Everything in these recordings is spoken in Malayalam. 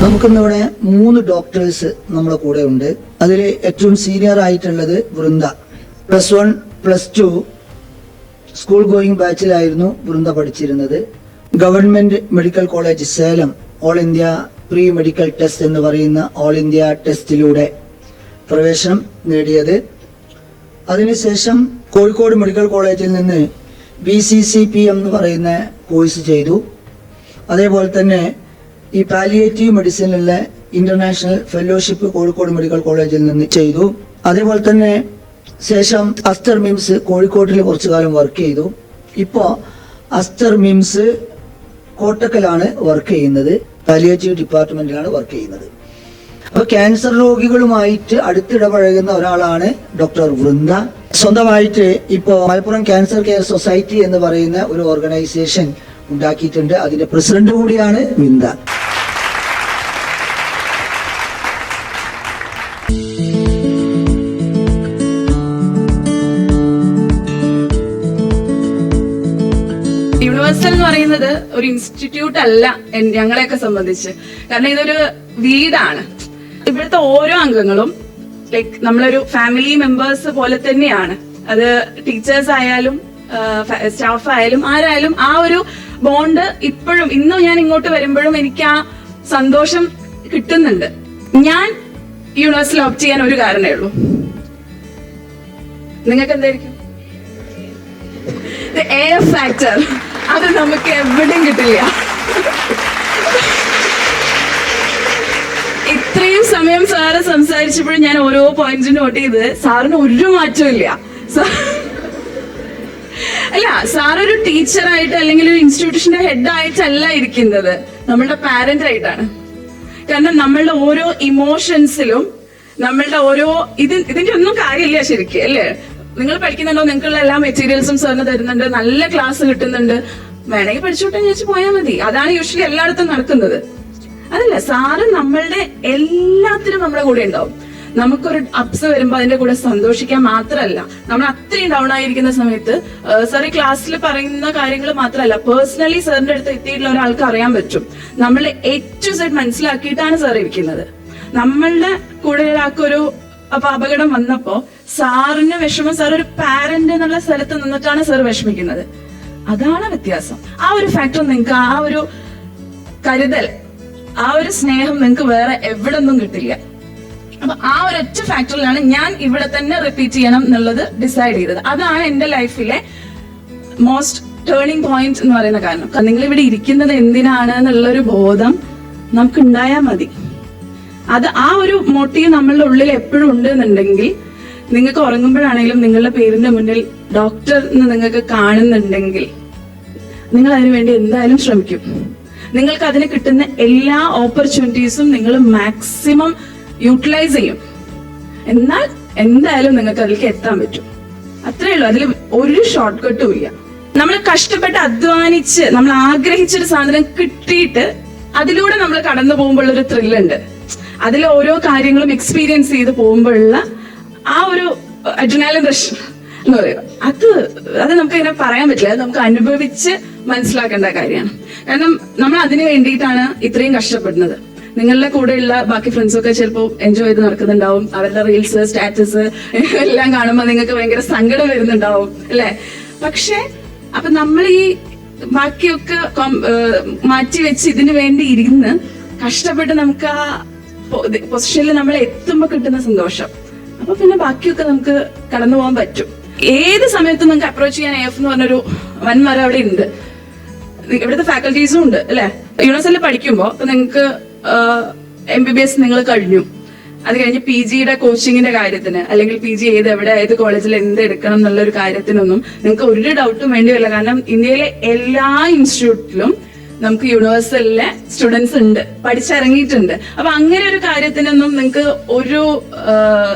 നമുക്കിന്നിവിടെ 3 ഡോക്ടേഴ്സ് നമ്മുടെ കൂടെ ഉണ്ട്. അതിൽ ഏറ്റവും സീനിയർ ആയിട്ടുള്ളത് വൃന്ദ. +1 +2 സ്കൂൾ ഗോയിങ് ബാച്ചിലായിരുന്നു വൃന്ദ പഠിച്ചിരുന്നത്. Government medical college Salem all India pre medical test എന്ന് പറയുന്ന ഓൾ ഇന്ത്യ ടെസ്റ്റിലൂടെ പ്രവേശനം നേടിയത്. അതിനുശേഷം കോഴിക്കോട് മെഡിക്കൽ കോളേജിൽ നിന്ന് BCCPM എന്ന് പറയുന്ന കോഴ്സ് ചെയ്തു. അതേപോലെ തന്നെ ഈ പാലിയേറ്റീവ് മെഡിസിനിലുള്ള ഇന്റർനാഷണൽ ഫെലോഷിപ്പ് കോഴിക്കോട് മെഡിക്കൽ കോളേജിൽ നിന്ന് ചെയ്തു. അതേപോലെ തന്നെ ശേഷം അസ്തർ മിംസ് കോഴിക്കോട്ടിൽ കുറച്ചു കാലം വർക്ക് ചെയ്തു. ഇപ്പോൾ അസ്തർ മിംസ് കോട്ടക്കലാണ് വർക്ക് ചെയ്യുന്നത്. പാലിയേറ്റീവ് ഡിപ്പാർട്ട്മെന്റിലാണ് വർക്ക് ചെയ്യുന്നത്. അപ്പോൾ ക്യാൻസർ രോഗികളുമായിട്ട് അടുത്തിടപഴകുന്ന ഒരാളാണ് ഡോക്ടർ വൃന്ദ. സ്വന്തമായിട്ട് ഇപ്പോൾ മലപ്പുറം ക്യാൻസർ കെയർ സൊസൈറ്റി എന്ന് പറയുന്ന ഒരു ഓർഗനൈസേഷൻ ഉണ്ടാക്കിയിട്ടുണ്ട്. അതിന്റെ പ്രസിഡന്റ് കൂടിയാണ് വൃന്ദ. യൂണിവേഴ്സൽ എന്ന് പറയുന്നത് ഒരു ഇൻസ്റ്റിറ്റ്യൂട്ട് അല്ല ഞങ്ങളെയൊക്കെ സംബന്ധിച്ച്. കാരണം ഇതൊരു വീടാണ്. ഇവിടുത്തെ ഓരോ അംഗങ്ങളും ലൈക്ക് നമ്മളൊരു ഫാമിലി മെമ്പേഴ്സ് പോലെ തന്നെയാണ്. അത് ടീച്ചേഴ്സ് ആയാലും സ്റ്റാഫ് ആയാലും ആരായാലും ആ ഒരു ബോണ്ട് ഇപ്പോഴും ഇന്നും ഞാൻ ഇങ്ങോട്ട് വരുമ്പോഴും എനിക്ക് ആ സന്തോഷം കിട്ടുന്നുണ്ട്. ഞാൻ യൂണിവേഴ്സിൽ ഓപ്റ്റ് ചെയ്യാൻ ഒരു കാരണമേ ഉള്ളൂ. നിങ്ങൾക്ക് എന്തായിരിക്കും? Air factor. അത് നമുക്ക് എവിടെയും കിട്ടില്ല. ഇത്രയും സമയം സാറ് സംസാരിച്ചപ്പോഴും ഞാൻ ഓരോ പോയിന്റ് നോട്ട് ചെയ്ത് സാറിന് ഒരു മാറ്റവും ഇല്ല. അല്ല, സാറൊരു ടീച്ചറായിട്ട് അല്ലെങ്കിൽ ഒരു ഇൻസ്റ്റിറ്റ്യൂഷന്റെ ഹെഡായിട്ടല്ല ഇരിക്കുന്നത്, നമ്മളുടെ പാരന്റ് ആയിട്ടാണ്. കാരണം നമ്മളുടെ ഓരോ ഇമോഷൻസിലും നമ്മളുടെ ഓരോ ഇതിന്റെ ഒന്നും കാര്യമില്ല ശരിക്കും, അല്ലേ? നിങ്ങൾ പഠിക്കുന്നുണ്ടോ? നിങ്ങൾക്കുള്ള എല്ലാ മെറ്റീരിയൽസും സാറിന് തരുന്നുണ്ട്, നല്ല ക്ലാസ് കിട്ടുന്നുണ്ട്. വേണമെങ്കിൽ പഠിച്ചോട്ടെ ചോദിച്ചു പോയാൽ മതി. അതാണ് യൂഷ്വലി എല്ലായിടത്തും നടക്കുന്നത്. അതല്ല, സാറ് നമ്മളുടെ എല്ലാത്തിനും നമ്മുടെ കൂടെ ഉണ്ടാവും. നമുക്കൊരു അപ്സ് വരുമ്പോ അതിന്റെ കൂടെ സന്തോഷിക്കാൻ മാത്രമല്ല, നമ്മൾ അത്രയും ഡൗൺ ആയിരിക്കുന്ന സമയത്ത് സാർ ഈ ക്ലാസ്സിൽ പറയുന്ന കാര്യങ്ങൾ മാത്രമല്ല, പേഴ്സണലി സാറിന്റെ അടുത്ത് എത്തിയിട്ടുള്ള ഒരാൾക്ക് അറിയാൻ പറ്റും. നമ്മൾ A to Z മനസ്സിലാക്കിയിട്ടാണ് സാർ ഇരിക്കുന്നത്. നമ്മളുടെ കൂടെ ഒരാൾക്കൊരു അപകടം വന്നപ്പോ സാറിന് വിഷമം, സാർ ഒരു പാരന്റ് എന്നുള്ള സ്ഥലത്ത് നിന്നിട്ടാണ് സാർ വിഷമിക്കുന്നത്. അതാണ് വ്യത്യാസം. ആ ഒരു ഫാക്ടർ നിങ്ങൾക്ക്, ആ ഒരു കരുതൽ, ആ ഒരു സ്നേഹം നിങ്ങൾക്ക് വേറെ എവിടെ ഒന്നും കിട്ടില്ല. അപ്പൊ ആ ഒരൊറ്റ ഫാക്ടറിലാണ് ഞാൻ ഇവിടെ തന്നെ റിപ്പീറ്റ് ചെയ്യണം എന്നുള്ളത് ഡിസൈഡ് ചെയ്തത്. അതാണ് എന്റെ ലൈഫിലെ മോസ്റ്റ് ടേണിംഗ് പോയിന്റ് എന്ന് പറയുന്ന കാരണം. നിങ്ങൾ ഇവിടെ ഇരിക്കുന്നത് എന്തിനാണ് എന്നുള്ളൊരു ബോധം നമുക്ക് ഉണ്ടായാൽ മതി. അത് ആ ഒരു മോട്ടീവ് നമ്മളുടെ ഉള്ളിൽ എപ്പോഴും ഉണ്ട് എന്നുണ്ടെങ്കിൽ, നിങ്ങൾക്ക് ഉറങ്ങുമ്പോഴാണെങ്കിലും നിങ്ങളുടെ പേരിന്റെ മുന്നിൽ ഡോക്ടർ എന്ന് നിങ്ങൾക്ക് കാണുന്നുണ്ടെങ്കിൽ നിങ്ങൾ അതിനു വേണ്ടി എന്തായാലും ശ്രമിക്കും. നിങ്ങൾക്ക് അതിന് കിട്ടുന്ന എല്ലാ ഓപ്പർച്യൂണിറ്റീസും നിങ്ങൾ മാക്സിമം യൂട്ടിലൈസ് ചെയ്യും. എന്നാൽ എന്തായാലും നിങ്ങൾക്ക് അതിലേക്ക് എത്താൻ പറ്റും. അത്രേ ഉള്ളൂ. അതിൽ ഒരു ഷോർട്ട് കട്ടും ഇല്ല. നമ്മൾ കഷ്ടപ്പെട്ട് അധ്വാനിച്ച് നമ്മൾ ആഗ്രഹിച്ചൊരു സാധനം കിട്ടിയിട്ട് അതിലൂടെ നമ്മൾ കടന്നു പോകുമ്പോഴുള്ളൊരു ത്രില്ലുണ്ട്. അതിൽ ഓരോ കാര്യങ്ങളും എക്സ്പീരിയൻസ് ചെയ്ത് പോകുമ്പോഴുള്ള ആ ഒരു അഡ്രിനാലിൻ റഷ് എന്ന് പറയുക, അത് നമുക്ക് ഇങ്ങനെ പറയാൻ പറ്റില്ല. അത് നമുക്ക് അനുഭവിച്ച് മനസ്സിലാക്കേണ്ട കാര്യമാണ്. കാരണം നമ്മൾ അതിന് വേണ്ടിയിട്ടാണ് ഇത്രയും കഷ്ടപ്പെടുന്നത്. നിങ്ങളുടെ കൂടെയുള്ള ബാക്കി ഫ്രണ്ട്സൊക്കെ ചിലപ്പോൾ എൻജോയ് ചെയ്ത് നടക്കുന്നുണ്ടാവും. അവരുടെ റീൽസ്, സ്റ്റാറ്റസ് എല്ലാം കാണുമ്പോൾ നിങ്ങൾക്ക് ഭയങ്കര സങ്കടം വരുന്നുണ്ടാവും, അല്ലെ? പക്ഷെ അപ്പൊ നമ്മൾ ഈ ബാക്കിയൊക്കെ മാറ്റി വെച്ച് ഇതിനു വേണ്ടി ഇരുന്ന് കഷ്ടപ്പെട്ട് നമുക്ക് ആ പൊസിഷനിൽ നമ്മൾ എത്തുമ്പോൾ കിട്ടുന്ന സന്തോഷം, അപ്പൊ പിന്നെ ബാക്കിയൊക്കെ നമുക്ക് കടന്നു പോകാൻ പറ്റും. ഏത് സമയത്തും നിങ്ങൾക്ക് അപ്രോച്ച് ചെയ്യാൻ AF എന്ന് പറഞ്ഞൊരു വൻമരം അവിടെ ഉണ്ട്. ഇവിടുത്തെ ഫാക്കൽറ്റീസും ഉണ്ട്, അല്ലെ? യൂണിവേഴ്സിറ്റിയിൽ പഠിക്കുമ്പോൾ ഇപ്പൊ നിങ്ങൾക്ക് MBBS നിങ്ങൾ കഴിഞ്ഞു, അത് കഴിഞ്ഞ് PGയുടെ കോച്ചിങ്ങിന്റെ കാര്യത്തിന്, അല്ലെങ്കിൽ PG ഏത് കോളേജിൽ എന്ത് എടുക്കണം എന്നുള്ള ഒരു കാര്യത്തിനൊന്നും നിങ്ങൾക്ക് ഒരു ഡൗട്ടും വേണ്ടിവരില്ല. കാരണം ഇന്ത്യയിലെ എല്ലാ ഇൻസ്റ്റിറ്റ്യൂട്ടിലും നമുക്ക് യൂണിവേഴ്സലിലെ സ്റ്റുഡൻസ് ഉണ്ട്, പഠിച്ചിറങ്ങിയിട്ടുണ്ട്. അപ്പൊ അങ്ങനെ ഒരു കാര്യത്തിനൊന്നും നിങ്ങൾക്ക് ഒരു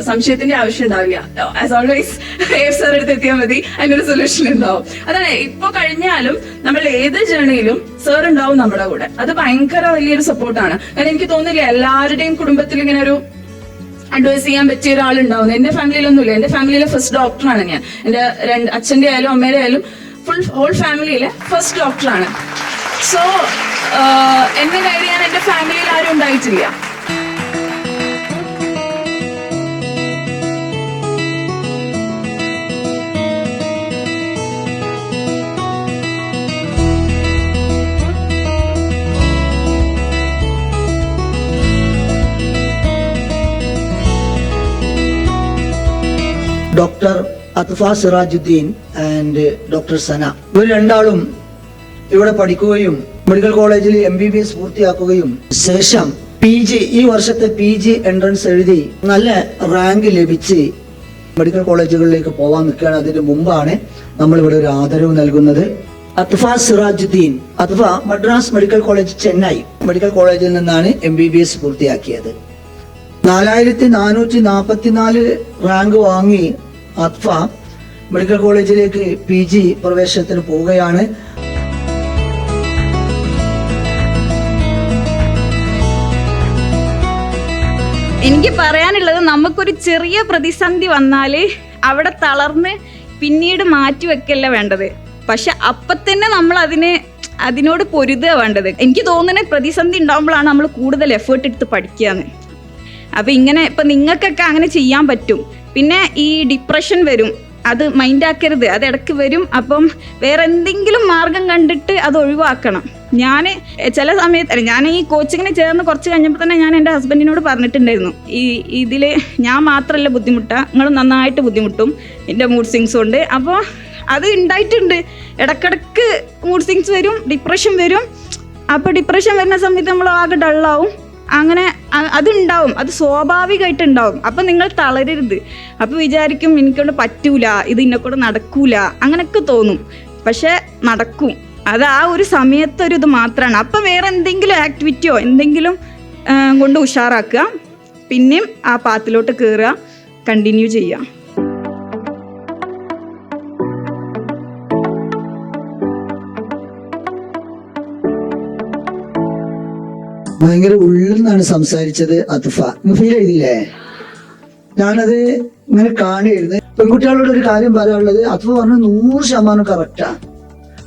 സംശയത്തിന്റെ ആവശ്യം ഉണ്ടാവില്ല. ആസ് ഓൾവേസ് AF സാർ അടുത്ത് എത്തിയാൽ മതി, അതിനൊരു സൊല്യൂഷൻ ഉണ്ടാവും. അതാണ് ഇപ്പൊ കഴിഞ്ഞാലും നമ്മൾ ഏത് ജേണിയിലും സാർ ഉണ്ടാവും നമ്മുടെ കൂടെ. അത് ഭയങ്കര വലിയൊരു സപ്പോർട്ടാണ്. കാരണം എനിക്ക് തോന്നുന്നില്ല എല്ലാവരുടെയും കുടുംബത്തിൽ ഇങ്ങനെ ഒരു അഡ്വൈസ് ചെയ്യാൻ പറ്റിയ ഒരാളുണ്ടാവുന്നു. എന്റെ ഫാമിലിയിലൊന്നുമില്ല. എന്റെ ഫാമിലിയിലെ ഫസ്റ്റ് ഡോക്ടറാണ് ഞാൻ. എന്റെ അച്ഛന്റെ ആയാലും അമ്മയുടെ ആയാലും ഹോൾ ഫാമിലിയിലെ ഫസ്റ്റ് ഡോക്ടറാണ്. സോ എന്നെ ഗൈഡ് ചെയ്യാൻ എൻ്റെ ഫാമിലിയിൽ ആരും ഉണ്ടായിട്ടില്ല. ഡോക്ടർ അത്ഫ സിറാജുദ്ദീൻ ആൻഡ് ഡോക്ടർ സന, ഇവർ രണ്ടാളും ഇവിടെ പഠിക്കുകയും മെഡിക്കൽ കോളേജിൽ MBBS പൂർത്തിയാക്കുകയും ശേഷം PG, ഈ വർഷത്തെ PG എൻട്രൻസ് എഴുതി നല്ല റാങ്ക് ലഭിച്ച് മെഡിക്കൽ കോളേജുകളിലേക്ക് പോകാൻ നിൽക്കുകയാണ്. അതിന് മുമ്പാണ് നമ്മളിവിടെ ഒരു ആദരവ് നൽകുന്നത്. Athfa Sirajuddin, Athfa Madras medical college Chennai medical കോളേജിൽ നിന്നാണ് MBBS പൂർത്തിയാക്കിയത്. 4444 റാങ്ക് വാങ്ങി അത്ഫ മെഡിക്കൽ കോളേജിലേക്ക് PG പ്രവേശനത്തിന് പോവുകയാണ്. എനിക്ക് പറയാനുള്ളത്, നമുക്കൊരു ചെറിയ പ്രതിസന്ധി വന്നാൽ അവിടെ തളർന്ന് പിന്നീട് മാറ്റിവെക്കല്ല വേണ്ടത്, പക്ഷെ അപ്പം തന്നെ നമ്മൾ അതിനോട് പൊരുതുക വേണ്ടത്. എനിക്ക് തോന്നുന്നത് പ്രതിസന്ധി ഉണ്ടാകുമ്പോഴാണ് നമ്മൾ കൂടുതൽ എഫേർട്ട് എടുത്ത് പഠിക്കുകയെന്ന്. അപ്പം ഇങ്ങനെ ഇപ്പം നിങ്ങൾക്കൊക്കെ അങ്ങനെ ചെയ്യാൻ പറ്റും. പിന്നെ ഈ ഡിപ്രഷൻ വരും, അത് മൈൻഡാക്കരുത്, അത് ഇടയ്ക്ക് വരും. അപ്പം വേറെ എന്തെങ്കിലും മാർഗം കണ്ടിട്ട് അത് ഒഴിവാക്കണം. ഞാൻ ചില സമയത്ത് ഞാൻ ഈ കോച്ചിങ്ങിന് ചേർന്ന് കുറച്ച് കഴിഞ്ഞപ്പോൾ തന്നെ ഞാൻ എൻ്റെ ഹസ്ബൻഡിനോട് പറഞ്ഞിട്ടുണ്ടായിരുന്നു, ഇതിൽ ഞാൻ മാത്രമല്ല ബുദ്ധിമുട്ടാണ്, നിങ്ങൾ നന്നായിട്ട് ബുദ്ധിമുട്ടും എൻ്റെ മൂഡ് സ്വിങ്സ് കൊണ്ട്. അപ്പോൾ അത് ഉണ്ടായിട്ടുണ്ട്, ഇടയ്ക്കിടയ്ക്ക് മൂഡ് സ്വിങ്സ് വരും, ഡിപ്രഷൻ വരും. അപ്പോൾ ഡിപ്രഷൻ വരുന്ന സമയത്ത് നമ്മൾ ആകെ ഡള്ളാവും. അങ്ങനെ അതുണ്ടാവും, അത് സ്വാഭാവികമായിട്ട് ഉണ്ടാവും. അപ്പം നിങ്ങൾ തളരരുത്. അപ്പോൾ വിചാരിക്കും എനിക്കൊണ്ട് പറ്റൂല, ഇത് ഇന്നെക്കൊണ്ട് നടക്കൂല, അങ്ങനെയൊക്കെ തോന്നും. പക്ഷെ നടക്കും. അത് ആ ഒരു സമയത്തൊരു ഇത് മാത്രമാണ്. അപ്പം വേറെ എന്തെങ്കിലും ആക്ടിവിറ്റിയോ എന്തെങ്കിലും കൊണ്ട് ഉഷാറാക്കുക, പിന്നെയും ആ പാത്തിലോട്ട് കയറുക, കണ്ടിന്യൂ ചെയ്യുക. ഭയങ്കര ഉള്ളിൽ നിന്നാണ് സംസാരിച്ചത് അത്ഫ. ഫീൽ ചെയ്തില്ലേ? ഞാനത് ഇങ്ങനെ കാണുകയായിരുന്നു. പെൺകുട്ടികളോട് ഒരു കാര്യം പറയാനുള്ളത്, അത്ഫ പറഞ്ഞു 100% കറക്റ്റാ.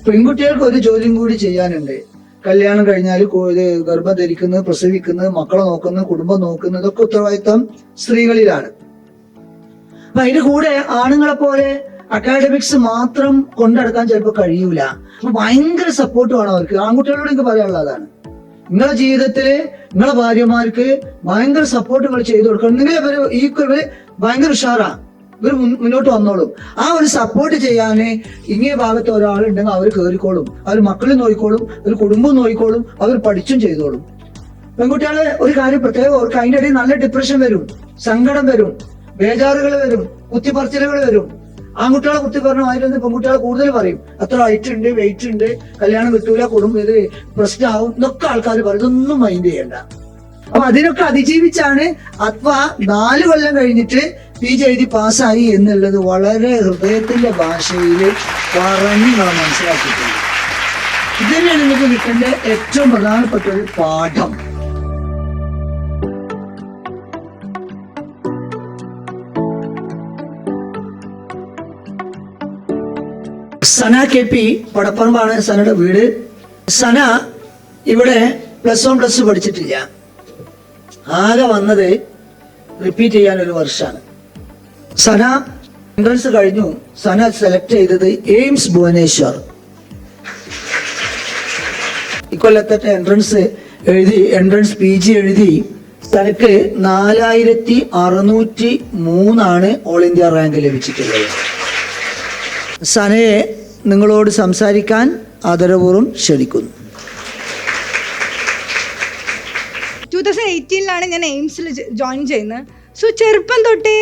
പെൺകുട്ടികൾക്ക് ഒരു ജോലിയും കൂടി ചെയ്യാനുണ്ട്. കല്യാണം കഴിഞ്ഞാൽ ഗർഭം ധരിക്കുന്നത്, പ്രസവിക്കുന്നത്, മക്കളെ നോക്കുന്നത്, കുടുംബം നോക്കുന്നത്, ഇതൊക്കെ ഉത്തരവാദിത്തം സ്ത്രീകളിലാണ്. അപ്പൊ അതിന്റെ കൂടെ ആണുങ്ങളെ പോലെ അക്കാഡമിക്സ് മാത്രം കൊണ്ടടക്കാൻ ചിലപ്പോൾ കഴിയൂല. അപ്പൊ ഭയങ്കര സപ്പോർട്ട് വേണം അവർക്ക്. ആൺകുട്ടികളോട് എനിക്ക് പറയാനുള്ളതാണ്, നിങ്ങളുടെ ജീവിതത്തില് നിങ്ങളെ ഭാര്യമാർക്ക് ഭയങ്കര സപ്പോർട്ട് നിങ്ങൾ ചെയ്തു കൊടുക്കണം. നിങ്ങൾ ഇവര് ഭയങ്കര ഉഷാറാ, ഇവർ മുന്നോട്ട് വന്നോളും. ആ ഒരു സപ്പോർട്ട് ചെയ്യാന് ഇങ്ങേ ഭാഗത്ത് ഒരാളുണ്ടെങ്കിൽ അവർ കയറിക്കോളും, അവർ മക്കളും നോക്കിക്കോളും, അവർ കുടുംബം നോക്കിക്കോളും, അവർ പഠിച്ചും ചെയ്തോളും. പെൺകുട്ടികളെ ഒരു കാര്യം പ്രത്യേകം അവർക്ക് അതിൻ്റെ ഇടയിൽ നല്ല ഡിപ്രഷൻ വരും, സങ്കടം വരും, ബേജാറുകൾ വരും, കുത്തിപ്പറിച്ചിലുകൾ വരും. ആൺകുട്ടികളെ കുത്തി പറഞ്ഞ അതിലൊന്ന് പെൺകുട്ടികളെ കൂടുതൽ പറയും, അത്ര ഹൈറ്റ് ഉണ്ട്, വെയിറ്റ് ഉണ്ട്, കല്യാണം കിട്ടൂല, കുടുംബം ഇത് പ്രശ്നമാവും എന്നൊക്കെ ആൾക്കാർ പറയും. ഇതൊന്നും മൈൻഡ് ചെയ്യണ്ട. അപ്പൊ അതിനൊക്കെ അതിജീവിച്ചാണ് അത്വ 4 കൊല്ലം കഴിഞ്ഞിട്ട് PG എഴുതി പാസ്സായി എന്നുള്ളത് വളരെ ഹൃദയത്തിന്റെ ഭാഷയിൽ പറഞ്ഞ് നമ്മൾ മനസ്സിലാക്കിയിട്ടുണ്ട്. ഇത് തന്നെയാണ് നിങ്ങൾക്ക് കിട്ടേണ്ട ഏറ്റവും പ്രധാനപ്പെട്ട ഒരു പാഠം. സന KP പടപ്പറമ്പാണ് സനയുടെ വീട്. സന ഇവിടെ +1 + പഠിച്ചിട്ടില്ല. ആകെ വന്നത് റിപ്പീറ്റ് ചെയ്യാൻ ഒരു വർഷമാണ്. സന എൻട്രൻസ് കഴിഞ്ഞു. സന സെലക്ട് ചെയ്തത് എയിംസ് ഭുവനേശ്വർ. ഇക്കൊല്ലത്തെ എൻട്രൻസ് എഴുതി, എൻട്രൻസ് PG എഴുതി. സനക്ക് 4603 ഓൾ ഇന്ത്യ റാങ്ക് ലഭിച്ചിട്ടുള്ളത്. സനയെ നിങ്ങളോട് സംസാരിക്കാൻ ആദരപൂർവ്വം ക്ഷണിക്കുന്നു. 2018 ഞാൻ എയിംസിൽ ജോയിൻ ചെയ്യുന്നത്. സോ ചെറുപ്പം തൊട്ടേ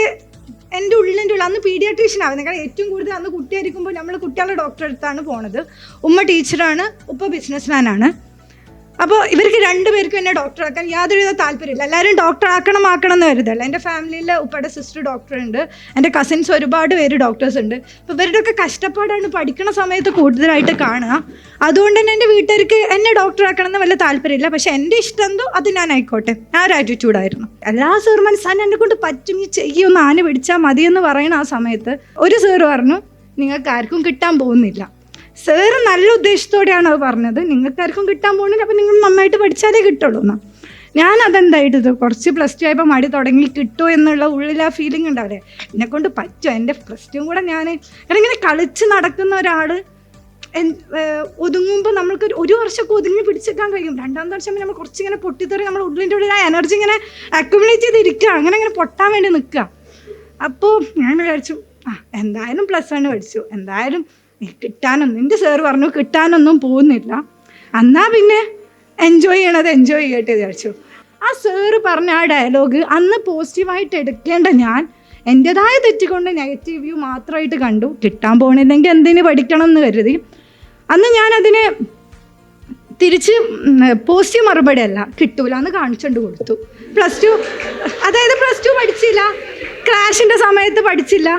എൻ്റെ ഉള്ളിൽ അന്ന് പീഡിയാട്രീഷ്യൻ ആവുന്നത്. കാരണം ഏറ്റവും കൂടുതൽ അന്ന് കുട്ടിയായിരിക്കുമ്പോൾ നമ്മൾ കുട്ടികളുടെ ഡോക്ടറെ അടുത്താണ് പോണത്. ഉമ്മ ടീച്ചറാണ്, ഉപ്പ ബിസിനസ്മാനാണ്. അപ്പോൾ ഇവർക്ക് 2 പേർക്കും എന്നെ ഡോക്ടറാക്കാൻ യാതൊരുവിധ താല്പര്യമില്ല. എല്ലാവരും ഡോക്ടറാക്കണം എന്ന് കരുതല്ല. എൻ്റെ ഫാമിലിയിൽ ഉപ്പയുടെ സിസ്റ്റർ ഡോക്ടറുണ്ട്, എൻ്റെ കസിൻസ് ഒരുപാട് പേര് ഡോക്ടേഴ്സ് ഉണ്ട്. അപ്പോൾ ഇവരുടെയൊക്കെ കഷ്ടപ്പാടാണ് പഠിക്കണ സമയത്ത് കൂടുതലായിട്ട് കാണുക. അതുകൊണ്ട് തന്നെ എൻ്റെ വീട്ടുകാർക്ക് എന്നെ ഡോക്ടറാക്കണം എന്ന് വല്ല താല്പര്യമില്ല. പക്ഷെ എൻ്റെ ഇഷ്ടം എന്തോ അത് ഞാൻ ആയിക്കോട്ടെ, ആ ഒരു ആറ്റിറ്റ്യൂഡായിരുന്നു. എല്ലാ സാറുമാരും സാർ എന്നെ കൊണ്ട് പറ്റും, ഈ ചെയ്യൊന്ന് ആന പിടിച്ചാൽ മതിയെന്ന് പറയണ ആ സമയത്ത് ഒരു സാറ് പറഞ്ഞു, നിങ്ങൾക്ക് ആർക്കും കിട്ടാൻ പോകുന്നില്ല, സാറ് നല്ല ഉദ്ദേശത്തോടെയാണ് അത് പറഞ്ഞത്, നിങ്ങൾക്കാർക്കും കിട്ടാൻ പോകുന്നില്ല, അപ്പം നിങ്ങൾ നന്നായിട്ട് പഠിച്ചാലേ കിട്ടുള്ളൂ എന്നാ. ഞാൻ അതെന്തായിട്ട് കുറച്ച് +2 ആയപ്പോൾ മടി തുടങ്ങി, കിട്ടുമോ എന്നുള്ള ഉള്ളിൽ ആ ഫീലിംഗ് ഉണ്ടാവില്ലേ, എന്നെക്കൊണ്ട് പറ്റുമോ, എൻ്റെ +2 കൂടെ ഞാൻ ഇങ്ങനെ കളിച്ച് നടക്കുന്ന ഒരാൾ ഒതുങ്ങുമ്പോൾ നമ്മൾക്ക് ഒരു വർഷമൊക്കെ ഒതുങ്ങി പിടിച്ചെടുക്കാൻ കഴിയും. രണ്ടാമത്തെ വർഷം നമ്മൾ കുറച്ചിങ്ങനെ പൊട്ടിത്തെറി നമ്മൾ ഉള്ളിൻ്റെ ഉള്ളിൽ ആ എനർജി ഇങ്ങനെ അക്യുമുലേറ്റ് ചെയ്തിരിക്കുക, അങ്ങനെ പൊട്ടാൻ വേണ്ടി നിൽക്കുക. അപ്പോൾ ഞാൻ വിചാരിച്ചു എന്തായാലും +1 പഠിച്ചു, എന്തായാലും കിട്ടാനൊന്നും, എൻ്റെ സാറ് പറഞ്ഞു കിട്ടാനൊന്നും പോകുന്നില്ല, എന്നാൽ പിന്നെ എൻജോയ് ചെയ്യട്ടെ വിചാരിച്ചു. ആ സാറ് പറഞ്ഞ ആ ഡയലോഗ് അന്ന് പോസിറ്റീവായിട്ട് എടുക്കേണ്ട ഞാൻ എൻ്റെതായ തെറ്റുകൊണ്ട് നെഗറ്റീവ് വ്യൂ മാത്രമായിട്ട് കണ്ടു. കിട്ടാൻ പോകണില്ലെങ്കിൽ എന്തിനു പഠിക്കണം എന്ന് കരുതി. അന്ന് ഞാനതിനെ തിരിച്ച് പോസിറ്റീവ് മറുപടി അല്ല, കിട്ടൂല എന്ന് കാണിച്ചുകൊണ്ട് കൊടുത്തു. +2 പഠിച്ചില്ല, ക്രാഷിൻ്റെ സമയത്ത് പഠിച്ചില്ല,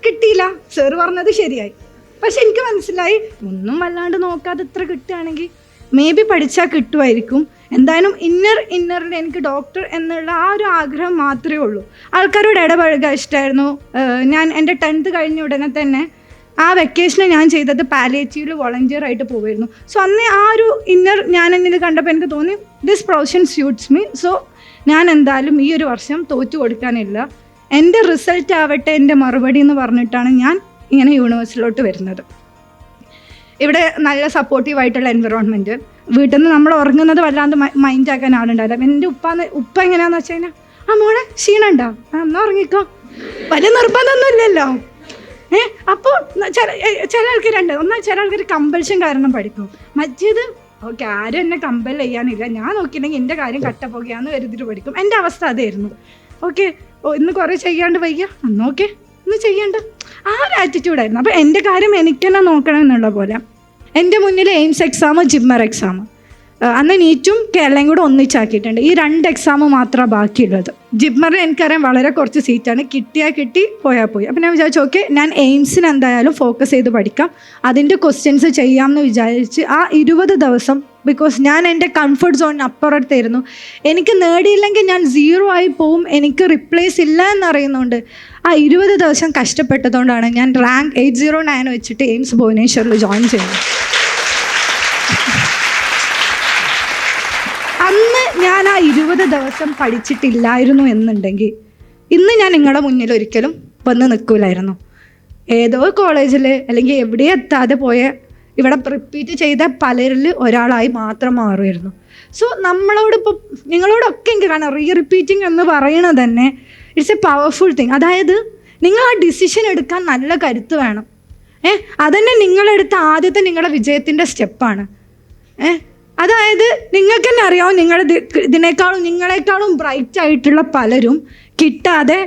കിട്ടിയില്ല. സാറ് പറഞ്ഞത് ശരിയായി. പക്ഷെ എനിക്ക് മനസ്സിലായി ഒന്നും വല്ലാണ്ട് നോക്കാതെ ഇത്ര കിട്ടുകയാണെങ്കിൽ മേ ബി പഠിച്ചാൽ കിട്ടുമായിരിക്കും. എന്തായാലും ഇന്നറിൽ എനിക്ക് ഡോക്ടർ എന്നുള്ള ആ ഒരു ആഗ്രഹം മാത്രമേ ഉള്ളൂ. ആൾക്കാരോട് ഇടപഴകാൻ ഇഷ്ടമായിരുന്നു. ഞാൻ എൻ്റെ 10th കഴിഞ്ഞ ഉടനെ തന്നെ ആ വെക്കേഷന് ഞാൻ ചെയ്തത് പാലിയേറ്റീവിൽ വോളണ്ടിയർ ആയിട്ട് പോകുമായിരുന്നു. സോ അന്ന് ആ ഒരു ഞാൻ എന്നിൽ കണ്ടപ്പോൾ എനിക്ക് തോന്നി this profession suits me. So ഞാൻ എന്തായാലും ഈ ഒരു വർഷം തോറ്റു കൊടുക്കാനില്ല, എൻ്റെ റിസൾട്ട് ആവട്ടെ എൻ്റെ മറുപടി എന്ന് പറഞ്ഞിട്ടാണ് ഞാൻ ഇങ്ങനെ യൂണിവേഴ്സിലോട്ട് വരുന്നത്. ഇവിടെ നല്ല സപ്പോർട്ടീവായിട്ടുള്ള എൻവിറോൺമെൻറ്റ്, വീട്ടിൽ നിന്ന് നമ്മൾ ഉറങ്ങുന്നത് വല്ലാണ്ട് മൈൻഡാക്കാൻ ആളുണ്ടാവില്ല. എൻ്റെ ഉപ്പ എങ്ങനെയാണെന്ന് വെച്ച് കഴിഞ്ഞാൽ മോളെ ക്ഷീണുണ്ടോ, എന്നാൽ ഉറങ്ങിക്കോ, വലിയ നിർബന്ധമൊന്നും ഇല്ലല്ലോ. അപ്പോൾ ചില ആൾക്കാർ ചില ആൾക്കാർ കമ്പൽഷൻ കാരണം പഠിക്കും. മറ്റേത് ഓക്കെ ആരും എന്നെ കമ്പൽ ചെയ്യാനില്ല, ഞാൻ നോക്കിയിട്ടുണ്ടെങ്കിൽ എൻ്റെ കാര്യം കട്ടപ്പോകയാന്ന് കരുതിയിട്ട് പഠിക്കും. എൻ്റെ അവസ്ഥ അതായിരുന്നു. ഓക്കെ ഇന്ന് കുറേ ചെയ്യാണ്ട് വയ്യ, ഓക്കെ ഇന്ന് ചെയ്യണ്ട, ആ ഒരു ആറ്റിറ്റ്യൂഡായിരുന്നു. അപ്പോൾ എൻ്റെ കാര്യം എനിക്ക് തന്നെ നോക്കണം എന്നുള്ള പോലെ. എൻ്റെ മുന്നിൽ എയിംസ് എക്സാം, ജിമ്മർ എക്സാം, അന്ന് നീറ്റും കേരളയും കൂടെ ഒന്നിച്ചാക്കിയിട്ടുണ്ട്. ഈ 2 എക്സാം മാത്രമാണ് ബാക്കിയുള്ളത്. ജിമ്മറിൽ എനിക്കറിയാം വളരെ കുറച്ച് സീറ്റാണ്, കിട്ടിയാൽ കിട്ടി, പോയാൽ പോയി. അപ്പം ഞാൻ വിചാരിച്ചു ഓക്കെ ഞാൻ എയിംസിന് എന്തായാലും ഫോക്കസ് ചെയ്ത് പഠിക്കാം, അതിൻ്റെ ക്വസ്റ്റ്യൻസ് ചെയ്യാമെന്ന് വിചാരിച്ച് ആ 20 ദിവസം, ബിക്കോസ് ഞാൻ എൻ്റെ കംഫർട്ട് സോണിന് അപ്പുറത്തായിരുന്നു. എനിക്ക് നേടിയില്ലെങ്കിൽ ഞാൻ 0 ആയി പോവും, എനിക്ക് റിപ്ലേസ് ഇല്ല എന്നറിയുന്നുണ്ട്. ആ 20 ദിവസം കഷ്ടപ്പെട്ടതുകൊണ്ടാണ് ഞാൻ റാങ്ക് 809 വെച്ചിട്ട് എയിംസ് ഭുവനേശ്വറിൽ ജോയിൻ ചെയ്യുന്നത്. അന്ന് ഞാൻ ആ 20 ദിവസം പഠിച്ചിട്ടില്ലായിരുന്നു എന്നുണ്ടെങ്കിൽ ഇന്ന് ഞാൻ നിങ്ങളുടെ മുന്നിൽ ഒരിക്കലും വന്ന് നിൽക്കില്ലായിരുന്നു. ഏതോ കോളേജിൽ അല്ലെങ്കിൽ എവിടെയും എത്താതെ പോയ ഇവിടെ റിപ്പീറ്റ് ചെയ്ത പലരിൽ ഒരാളായി മാത്രം മാറുമായിരുന്നു. സോ നമ്മളോടിപ്പോൾ നിങ്ങളോടൊക്കെ എനിക്ക് കാണാം റിപ്പീറ്റിംഗ് എന്ന് പറയണത് തന്നെ ഇറ്റ്സ് എ പവർഫുൾ തിങ്. അതായത് നിങ്ങൾ ആ ഡിസിഷൻ എടുക്കാൻ നല്ല കരുത്ത് വേണം. അതന്നെ നിങ്ങളെടുത്ത ആദ്യത്തെ നിങ്ങളുടെ വിജയത്തിൻ്റെ സ്റ്റെപ്പാണ്. അതായത് നിങ്ങൾക്ക് തന്നെ അറിയാവും നിങ്ങളെക്കാളും ബ്രൈറ്റ് ആയിട്ടുള്ള പലരും കിട്ടാതെ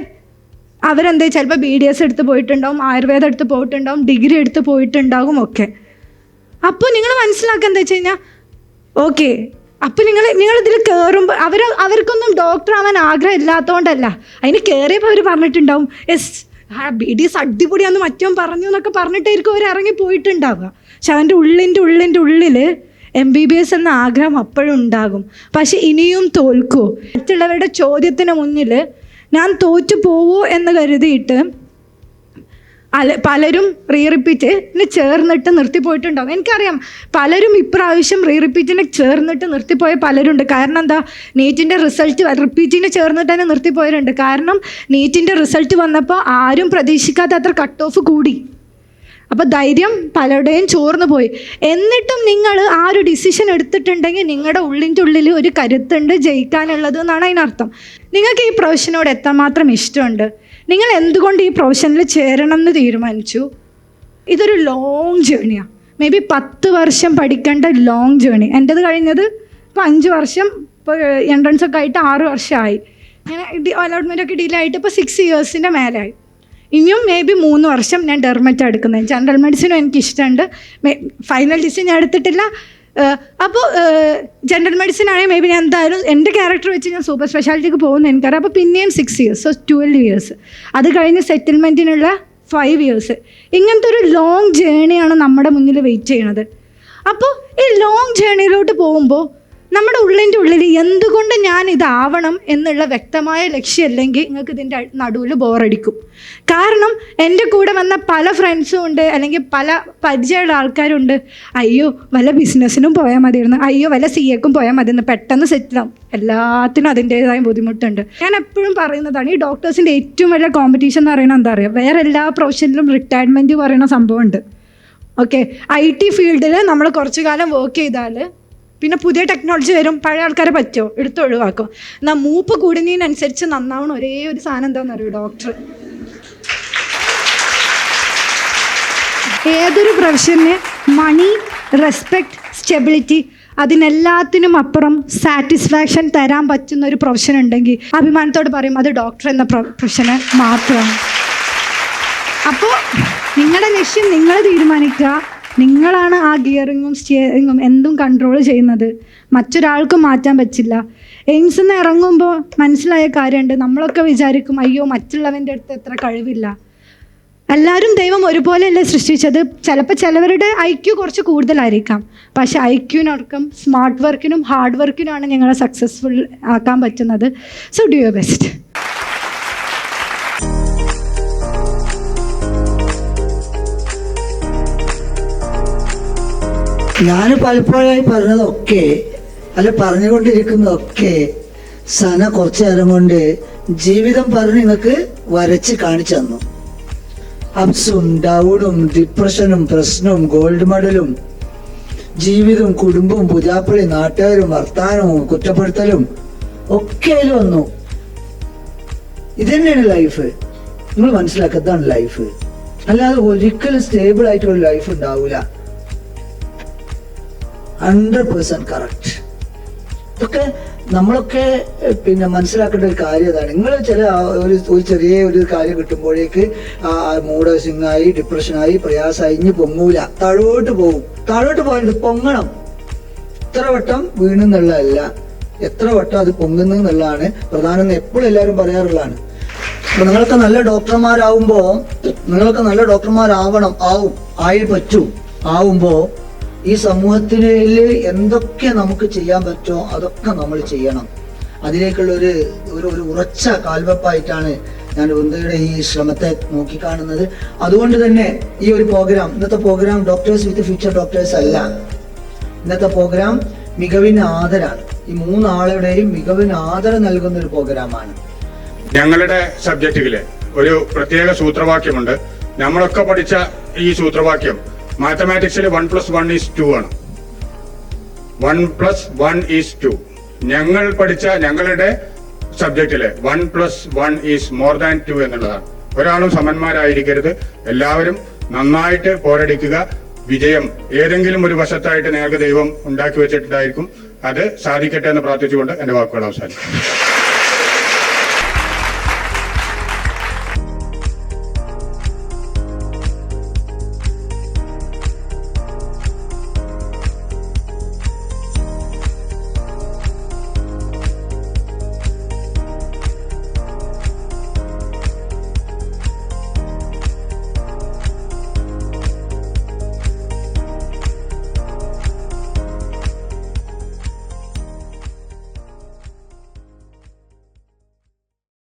അവരെന്താ ചിലപ്പോൾ BDS എടുത്ത് പോയിട്ടുണ്ടാവും, ആയുർവേദം എടുത്ത് പോയിട്ടുണ്ടാവും, ഡിഗ്രി എടുത്ത് പോയിട്ടുണ്ടാകും ഒക്കെ. അപ്പോൾ നിങ്ങൾ മനസ്സിലാക്കുക എന്താ വെച്ച് കഴിഞ്ഞാൽ ഓക്കെ അപ്പോൾ നിങ്ങളിതിൽ കയറുമ്പോൾ അവർക്കൊന്നും ഡോക്ടർ ആവാൻ ആഗ്രഹം ഇല്ലാത്തതുകൊണ്ടല്ല, അതിന് കയറിയപ്പോൾ അവർ പറഞ്ഞിട്ടുണ്ടാവും BDS അടിപൊളിയാന്ന് മറ്റവൻ പറഞ്ഞു എന്നൊക്കെ പറഞ്ഞിട്ടായിരിക്കും അവർ ഇറങ്ങി പോയിട്ടുണ്ടാവുക. പക്ഷെ അവൻ്റെ ഉള്ളിൽ MBBS എന്ന ആഗ്രഹം അപ്പോഴും ഉണ്ടാകും. പക്ഷെ ഇനിയും തോൽക്കുമോ, മറ്റുള്ളവരുടെ ചോദ്യത്തിന് മുന്നിൽ ഞാൻ തോറ്റു പോവോ എന്ന് കരുതിയിട്ട് പലരും റിപ്പീറ്റിന് ചേർന്നിട്ട് നിർത്തിപ്പോയിട്ടുണ്ടാവും. എനിക്കറിയാം പലരും ഇപ്രാവശ്യം റിപ്പീറ്റിന് ചേർന്നിട്ട് നിർത്തിപ്പോയ പലരുണ്ട്. കാരണം എന്താ, നീറ്റിൻ്റെ റിസൾട്ട് റിപ്പീറ്റിന് ചേർന്നിട്ട് തന്നെ നിർത്തിപ്പോയവരുണ്ട്. കാരണം നീറ്റിൻ്റെ റിസൾട്ട് വന്നപ്പോൾ ആരും പ്രതീക്ഷിക്കാത്ത അത്ര കട്ട് ഓഫ് കൂടി. അപ്പോൾ ധൈര്യം പലരുടെയും ചോർന്നു പോയി. എന്നിട്ടും നിങ്ങൾ ആ ഒരു ഡിസിഷൻ എടുത്തിട്ടുണ്ടെങ്കിൽ നിങ്ങളുടെ ഉള്ളിൽ ഒരു കരുത്തുണ്ട് ജയിക്കാനുള്ളത് എന്നാണ് അതിനർത്ഥം. നിങ്ങൾക്ക് ഈ പ്രൊഫഷനോട് എത്രമാത്രം ഇഷ്ടമുണ്ട്, നിങ്ങൾ എന്തുകൊണ്ട് ഈ പ്രൊഫഷനിൽ ചേരണം എന്ന് തീരുമാനിച്ചു. ഇതൊരു ലോങ് ജേണിയാണ്. മേ ബി 10 വർഷം പഠിക്കേണ്ട ലോങ് ജേണി. എൻ്റേത് കഴിഞ്ഞത് ഇപ്പോൾ 5 വർഷം, ഇപ്പോൾ എൻട്രൻസൊക്കെ ആയിട്ട് 6 വർഷമായി. ഇങ്ങനെ അലോട്ട്മെൻറ്റൊക്കെ ഡിലേ ആയിട്ട് ഇപ്പോൾ 6 ഇയേഴ്സിൻ്റെ മേലായി. ഇനിയും മേ ബി 3 വർഷം ഞാൻ ഡെർമറ്റാണ് എടുക്കുന്നത്. ജനറൽ മെഡിസിനും എനിക്കിഷ്ടമുണ്ട്. ഫൈനൽ ഡിസിഷൻ ഞാൻ എടുത്തിട്ടില്ല. അപ്പോൾ ജനറൽ മെഡിസിൻ ആണെങ്കിൽ മേ ബി ഞാൻ എന്തായാലും എൻ്റെ ക്യാരക്ടർ വെച്ച് ഞാൻ സൂപ്പർ സ്പെഷ്യാലിറ്റിക്ക് പോകുന്നു എനിക്കറിയാം. അപ്പോൾ പിന്നെയും 6 ഇയേഴ്സ്, സോ 12 ഇയേഴ്സ്. അത് കഴിഞ്ഞ് സെറ്റിൽമെൻറ്റിനുള്ള 5 ഇയേഴ്സ്. ഇങ്ങനത്തെ ഒരു ലോങ് ജേണിയാണ് നമ്മുടെ മുന്നിൽ വെയിറ്റ് ചെയ്യണത്. അപ്പോൾ ഈ ലോങ് ജേണിയിലോട്ട് പോകുമ്പോൾ നമ്മുടെ ഉള്ളിൻ്റെ ഉള്ളിൽ എന്തുകൊണ്ട് ഞാൻ ഇതാവണം എന്നുള്ള വ്യക്തമായ ലക്ഷ്യമില്ലെങ്കിൽ നിങ്ങൾക്ക് ഇതിൻ്റെ നടുവിൽ ബോറടിക്കും. കാരണം എൻ്റെ കൂടെ വന്ന പല ഫ്രണ്ട്സും ഉണ്ട്, അല്ലെങ്കിൽ പല പരിചയമുള്ള ആൾക്കാരുണ്ട്. അയ്യോ വല്ല ബിസിനസ്സിനും പോയാൽ മതിയായിരുന്നു, അയ്യോ വല്ല CAക്കും പോയാൽ മതിയെന്ന്, പെട്ടെന്ന് സെറ്റിലാവും. എല്ലാത്തിനും അതിൻ്റേതായ ബുദ്ധിമുട്ടുണ്ട്. ഞാൻ എപ്പോഴും പറയുന്നതാണ്, ഈ ഡോക്ടേഴ്സിൻ്റെ ഏറ്റവും വലിയ കോമ്പറ്റീഷൻ എന്ന് പറയുന്നത് എന്താ പറയുക, വേറെ എല്ലാ പ്രൊഫഷനിലും റിട്ടയർമെൻറ്റ് പറയുന്ന സംഭവമുണ്ട്. ഓക്കെ, IT ഫീൽഡിൽ നമ്മൾ കുറച്ച് കാലം വർക്ക് ചെയ്താൽ പിന്നെ പുതിയ ടെക്നോളജി വരും, പഴയ ആൾക്കാരെ പറ്റുമോ എടുത്തൊഴിവാക്കും. എന്നാൽ മൂപ്പ് കൂടുന്നതിനനുസരിച്ച് നന്നാവണം ഒരേ ഒരു സാധനം എന്താണെന്ന് അറിയോ, ഡോക്ടർ. ഏതൊരു പ്രൊഫഷന് മണി, റെസ്പെക്റ്റ്, സ്റ്റെബിലിറ്റി, അതിനെല്ലാത്തിനും അപ്പുറം സാറ്റിസ്ഫാക്ഷൻ തരാൻ പറ്റുന്ന ഒരു പ്രൊഫഷൻ ഉണ്ടെങ്കിൽ അഭിമാനത്തോട് പറയും അത് ഡോക്ടർ എന്ന പ്രൊഫഷന് മാത്രമാണ്. അപ്പോൾ നിങ്ങളുടെ ലക്ഷ്യം നിങ്ങൾ തീരുമാനിക്കുക. നിങ്ങളാണ് ആ ഗിയറിങ്ങും സ്റ്റിയറിങ്ങും എന്തും കൺട്രോൾ ചെയ്യുന്നത്, മറ്റൊരാൾക്കും മാറ്റാൻ പറ്റില്ല. എയിംസിൽ നിന്ന് ഇറങ്ങുമ്പോൾ മനസ്സിലായ കാര്യമുണ്ട്, നമ്മളൊക്കെ വിചാരിക്കും അയ്യോ മറ്റുള്ളവൻ്റെ അടുത്ത് എത്ര കഴിവില്ല. എല്ലാവരും ദൈവം ഒരുപോലെയല്ലേ സൃഷ്ടിച്ചത്. ചിലപ്പോൾ ചിലവരുടെ IQ കുറച്ച് കൂടുതലായിരിക്കാം, പക്ഷെ IQനടക്കം സ്മാർട്ട് വർക്കിനും ഹാർഡ് വർക്കിനുമാണ് ഞങ്ങളെ സക്സസ്ഫുൾ ആക്കാൻ പറ്റുന്നത്. So do your best. ഞാൻ പലപ്പോഴായി പറഞ്ഞതൊക്കെ പറഞ്ഞുകൊണ്ടിരിക്കുന്നതൊക്കെ സന കുറച്ചു നേരം കൊണ്ട് ജീവിതം പറഞ്ഞ് നിങ്ങൾക്ക് വരച്ച് കാണിച്ചു തന്നു. അപ്സും ഡൗണും ഡിപ്രഷനും പ്രശ്നവും ഗോൾഡ് മെഡലും ജീവിതവും കുടുംബവും പുജാപ്പളി നാട്ടുകാരും വർത്താനവും കുറ്റപ്പെടുത്തലും ഒക്കെ അതിൽ വന്നു. ഇതന്നെയാണ് ലൈഫ്. നിങ്ങൾ മനസ്സിലാക്കുന്നതാണ് ലൈഫ്. അല്ലാതെ ഒരിക്കലും സ്റ്റേബിൾ ആയിട്ടുള്ള ലൈഫ് ഉണ്ടാവില്ല. 100% കറക്റ്റ്. ഇതൊക്കെ നമ്മളൊക്കെ പിന്നെ മനസ്സിലാക്കേണ്ട ഒരു കാര്യം അതാണ്. നിങ്ങൾ ചില ഒരു ചെറിയ ഒരു കാര്യം കിട്ടുമ്പോഴേക്ക് മൂഡ് സിങ്ങായി, ഡിപ്രഷനായി, പ്രയാസമായി, ഇനി പൊങ്ങൂല, താഴോട്ട് പോകും. താഴോട്ട് പോയിട്ട് പൊങ്ങണം. എത്ര വട്ടം വീണെന്നുള്ളതല്ല, എത്ര വട്ടം അത് പൊങ്ങുന്നു എന്നുള്ളതാണ് പ്രധാനം എന്ന് എപ്പോഴും എല്ലാവരും പറയാറുള്ളതാണ്. അപ്പൊ നിങ്ങളൊക്കെ നല്ല ഡോക്ടർമാരാവണം, ആവുമ്പോ ഈ സമൂഹത്തിൽ എന്തൊക്കെ നമുക്ക് ചെയ്യാൻ പറ്റുമോ അതൊക്കെ നമ്മൾ ചെയ്യണം. അതിലേക്കുള്ള ഒരു ഉറച്ച കാൽവെപ്പായിട്ടാണ് ഞാൻ വൃന്ദയുടെ ഈ ശ്രമത്തെ നോക്കിക്കാണുന്നത്. അതുകൊണ്ട് തന്നെ ഈ ഒരു പ്രോഗ്രാം, ഇന്നത്തെ പ്രോഗ്രാം ഡോക്ടേഴ്സ് വിത്ത് ഫ്യൂച്ചർ ഡോക്ടേഴ്സ് അല്ല. ഇന്നത്തെ പ്രോഗ്രാം മികവിന് ആദരാണ്. ഈ 3 ആളുടെയും മികവിന് ആദരം നൽകുന്ന ഒരു പ്രോഗ്രാമാണ്. ഞങ്ങളുടെ സബ്ജക്റ്റുകളില് ഒരു പ്രത്യേക സൂത്രവാക്യമുണ്ട്. നമ്മളൊക്കെ പഠിച്ച ഈ സൂത്രവാക്യം മാത്തമാറ്റിക്സിൽ 1+1=2 ആണ്. 1+1=2. ഞങ്ങൾ പഠിച്ച ഞങ്ങളുടെ സബ്ജക്റ്റില് 1+1=2 എന്നുള്ളതാണ്. ഒരാളും സമന്മാരായിരിക്കരുത്. എല്ലാവരും നന്നായിട്ട് പോരടിക്കുക. വിജയം ഏതെങ്കിലും ഒരു വശത്തായിട്ട് നിങ്ങൾക്ക് ദൈവം ഉണ്ടാക്കി വെച്ചിട്ടുണ്ടായിരിക്കും. അത് സാധിക്കട്ടെ എന്ന് പ്രാർത്ഥിച്ചുകൊണ്ട് എന്റെ വാക്കുകൾ അവസാനിക്കും.